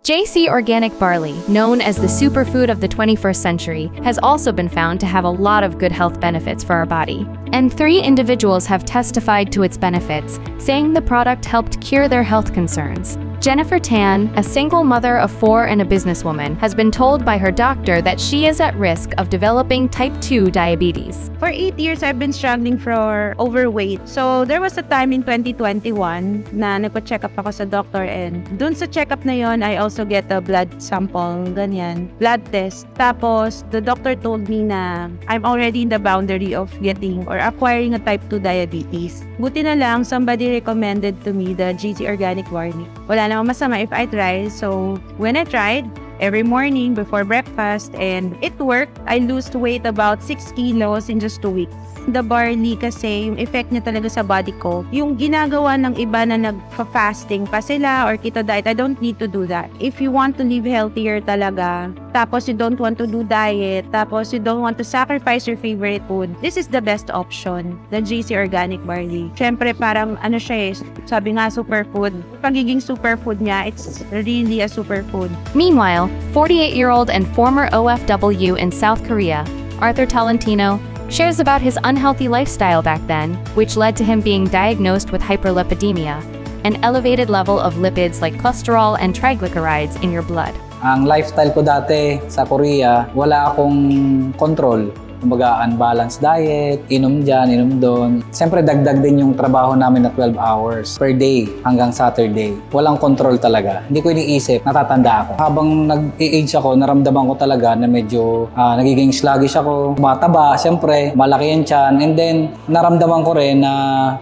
JC Organic Barley, known as the superfood of the 21st century, has also been found to have a lot of good health benefits for our body. And 3 individuals have testified to its benefits, saying the product helped cure their health concerns. Jennifer Tan, a single mother of 4 and a businesswoman, has been told by her doctor that she is at risk of developing type 2 diabetes. For 8 years, I've been struggling for overweight. So, there was a time in 2021 na nagpa-check up ako sa doctor, and dun sa check up na yon, I also get a blood sample, ganyan, blood test. Tapos, the doctor told me na I'm already in the boundary of getting or acquiring a type 2 diabetes. Buti na lang, somebody recommended to me the JC Organic Barley. Wala namang masama if I try. So, when I tried, every morning before breakfast, and it worked. I lost weight about 6 kilos in just 2 weeks. The barley kasi, yung effect niya talaga sa body ko, yung ginagawa ng iba na nag-fasting pa sila or keto diet, I don't need to do that. If you want to live healthier talaga, tapos you don't want to do diet, tapos you don't want to sacrifice your favorite food, this is the best option, the JC Organic Barley. Siyempre parang ano siya sabi nga superfood. Pagiging superfood niya, it's really a superfood. Meanwhile, 48-year-old and former OFW in South Korea, Arthur Tolentino, shares about his unhealthy lifestyle back then, which led to him being diagnosed with hyperlipidemia, an elevated level of lipids like cholesterol and triglycerides in your blood. Ang lifestyle ko dati sa Korea, wala akong control. Kumbaga, unbalanced diet, inom dyan, inom doon. Siyempre, dagdag din yung trabaho namin na 12 hours per day hanggang Saturday. Walang control talaga. Hindi ko iniisip, natatanda ako. Habang nag-age ako, naramdaman ko talaga na medyo nagiging sluggish ako. Mataba, siyempre, malaki yung tiyan. And then, naramdaman ko rin na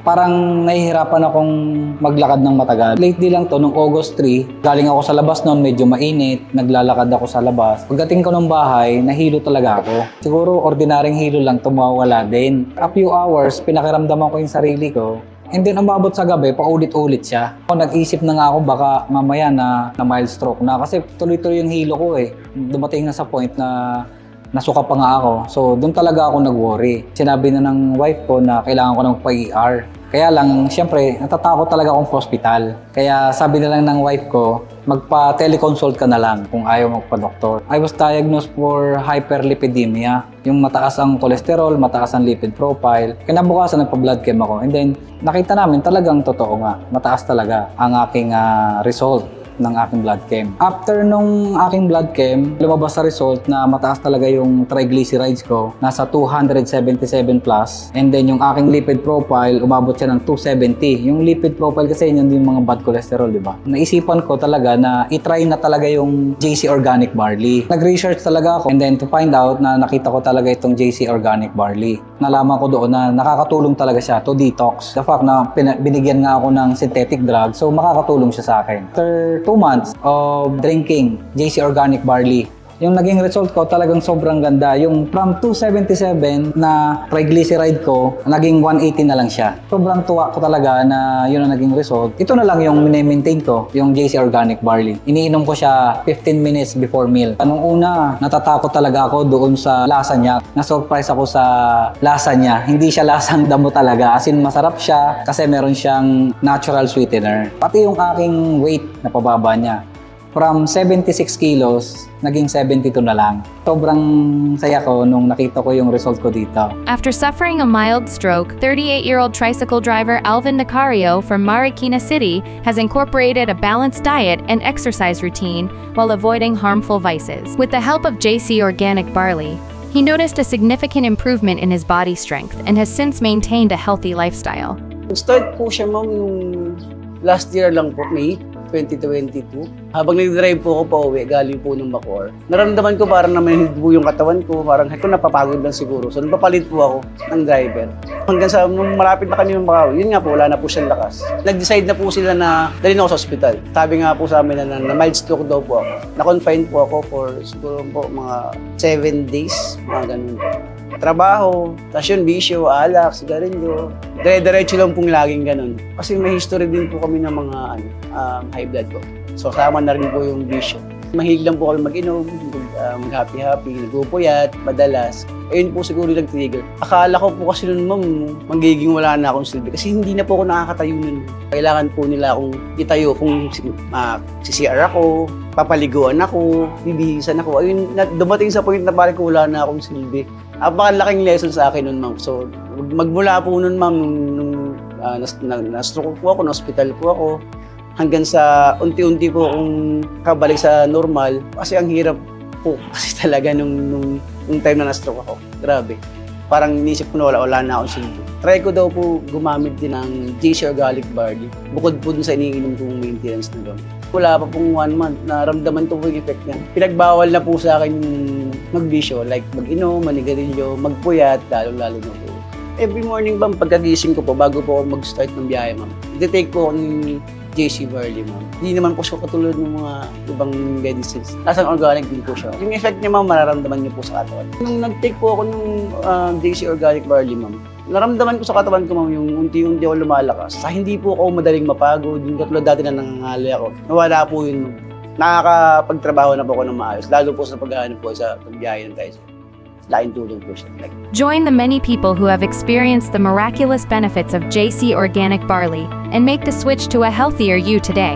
parang nahihirapan akong maglakad ng matagal. Lately lang to, nung August 3, galing ako sa labas noon, medyo mainit. Naglalakad ako sa labas. Pagdating ko ng bahay, nahilo talaga ako. Siguro, ordinaryong hilo lang, tumawala din. A few hours, pinakiramdaman ko yung sarili ko. And then, umabot sa gabi, paulit-ulit siya. Ako, nag-isip na nga ako, baka mamaya na mild stroke na. Kasi tuloy-tuloy yung hilo ko eh. Dumating na sa point na nasuka pa nga ako. So, doon talaga ako nag-worry. Sinabi na ng wife ko na kailangan ko ng pa-ER. Kaya lang, siyempre, natatakot talaga akong hospital. Kaya sabi na lang ng wife ko, magpa-teleconsult ka na lang kung ayaw magpa-doktor. I was diagnosed for hyperlipidemia. Yung mataas ang cholesterol, mataas ang lipid profile. Kinabukasan, nagpa-blood chem ako. And then, nakita namin talagang totoo nga. Mataas talaga ang aking result ng aking blood chem. After nung aking blood chem, lumabas sa result na mataas talaga yung triglycerides ko, nasa 277 plus. And then yung aking lipid profile, umabot siya ng 270. Yung lipid profile kasi yun yung mga bad cholesterol, di ba? Naisipan ko talaga na itry na talaga yung JC Organic Barley. Nag-research talaga ako, and then to find out na nakita ko talaga itong JC Organic Barley. Nalaman ko doon na nakakatulong talaga siya to detox. The fact na binigyan nga ako ng synthetic drug, so makakatulong siya sa akin. After 2 months of drinking JC Organic Barley, yung naging result ko talagang sobrang ganda. Yung from 277 na triglyceride ko, naging 180 na lang siya. Sobrang tuwa ko talaga na yun ang naging result. Ito na lang yung mini-maintain ko, yung JC Organic Barley. Iniinom ko siya 15 minutes before meal. Nung una, natatakot talaga ako doon sa lasa niya. Na-surprise ako sa lasa niya. Hindi siya lasang damo talaga. As in, masarap siya kasi meron siyang natural sweetener. Pati yung aking weight na pababa niya. From 76 kilos, naging 72 na lang. Sobrang saya ko nung nakita ko yung result ko dito. After suffering a mild stroke, 38-year-old tricycle driver Alvin Nacario from Marikina City has incorporated a balanced diet and exercise routine while avoiding harmful vices. With the help of JC Organic Barley, he noticed a significant improvement in his body strength and has since maintained a healthy lifestyle. Start po siya, ma'am, yung last year lang po, May 2022. Habang nag-drive po ako pa uwi, galing po ng Bacoor, naramdaman ko parang namanhid po yung katawan ko, parang ito napapagod lang siguro. So, napapalit po ako ng driver. Hanggang sa nung malapit na kami ng Bacoor, yun nga po, wala na po siyang lakas. Nag-decide na po sila na dalhin ako sa ospital. Sabi nga po sa amin na mild stroke daw po ako. Na-confine po ako for siguro po mga 7 days, mga ganun po. Trabaho, tasyon, bisyo, alak, sigarilyo. Dire-diretso lang pong laging ganun. Kasi may history din po kami ng mga high blood po. So, sama na rin po yung bisyo. Mahilig lang po kami mag-inom, mag-happy-happy, nagpupuyat, madalas. Ayun po siguro nag-trigger. Akala ko po kasi nun, ma'am, magiging wala na akong silbi. Kasi hindi na po ako nakakatayo nun. Kailangan po nila akong itayo kung CCR ako, papaliguan ako, bibihisan ako. Ayun, dumating sa point na parang wala na akong silbi. Napakalaking lesson sa akin nun, ma'am. So, magmula po nun, ma'am, nung na-stroke po ako, na-hospital po ako, hanggang sa unti-unti po akong kabalik sa normal. Kasi ang hirap po kasi talaga nung time na na-stroke ako. Grabe. Parang inisip ko na wala na akong silbi. Try ko daw po gumamit din ng JC Organic Barley. Bukod po dun sa iniinom kong maintenance na gamot. Wala pa pong 1 month, naramdaman ko po yung effect niya. Pinagbawal na po sa akin yung magbisyo, like mag-inom, manigarilyo, magpuyat, lalo-lalo na po. Every morning, ma'am, pagkagising ko po, bago po ako mag-start ng biyahe, ma'am, i-take po ako ng JC Barley, ma'am. Hindi naman po siya katulad ng mga ibang medicines. Nasang organic din po siya. Yung effect niya, ma'am, mararamdaman niyo po sa katawan. Nung nag-take po ako ng JC Organic Barley, ma'am, naramdaman ko sa katawan ko, ma'am, yung unti-unti ako lumalakas. Sa hindi po ako madaling mapagod, yung katulad dati na nangangali ako. Nawala po yun. Nakakapagtrabaho na po ako ng maayos, lalo po sa paghahanap po sa pagbiyahe ng tayo. Laking tulong po siya. Join the many people who have experienced the miraculous benefits of JC Organic Barley and make the switch to a healthier you today.